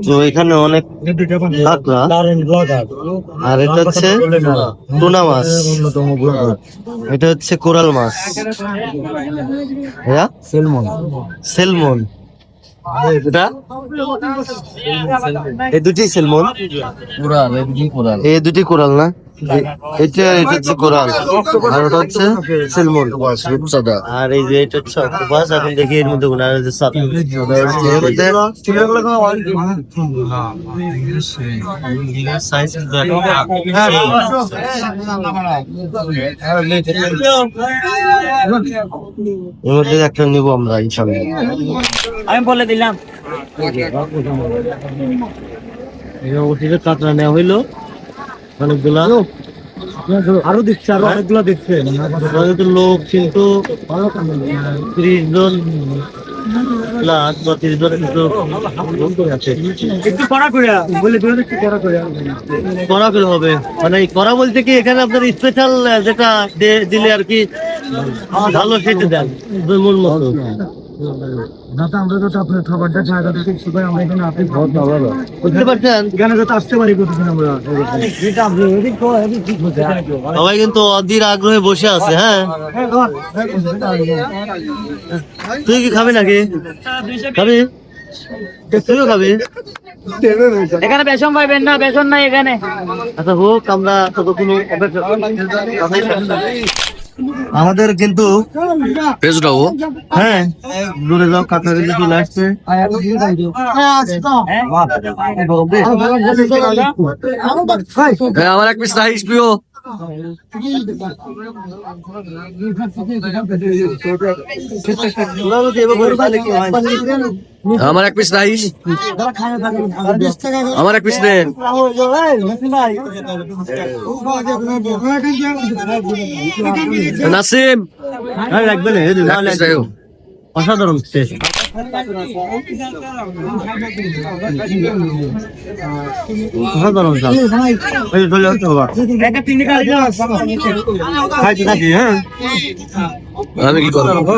তো এখানে অনেক কাঁকড়া, আর এটা হচ্ছে টুনা মাছ, এটা হচ্ছে কোরাল মাছ, সেলমন। সেলমন এটা, এই দুটি সেলমন, এই দুটি কোরাল না, এটা হচ্ছে কোরাল, আর ওটা হচ্ছে সেলমন। আর এই যে এটা হচ্ছে অক্টোপাস। এখন দেখি এর মধ্যে গুণা হচ্ছে সাপ। এর মধ্যে একটা নিব আমরা ইনশাআল্লাহ। আমি বলে দিলাম কাঁকড়া নেওয়া হইলো অনেকগুলা, আরো দেখছে, আরো অনেকগুলা দেখছে লোক, কিন্তু 30 জন প্লাস বা 30 জন কিন্তু একটু কড়া করে হবে। মানে কড়া বলতে কি, এখানে আপনার স্পেশাল যেটা দিলে আর কি ভালো সেটা দেন মূল মতো। সবাই কিন্তু অধীর আগ্রহে বসে আছে। হ্যাঁ, তুই কি খাবি নাকি? খাবি? তুইও খাবি? এখানে বেসন পাইবেন না, বেসন নাই এখানে। আচ্ছা হোক, আমরা ততক্ষণ আমাদের কিন্তু হ্যাঁ দূরে যাও, কাঁচা চলে আসছে। আমার এক পিস রাইস প্রিয়, আমার এক পিস রাইস, আমার এক পিস দেন। নাসিম লাগবে না, অসাধারণ টেস্ট। অসাধারণ আমি কি করবো?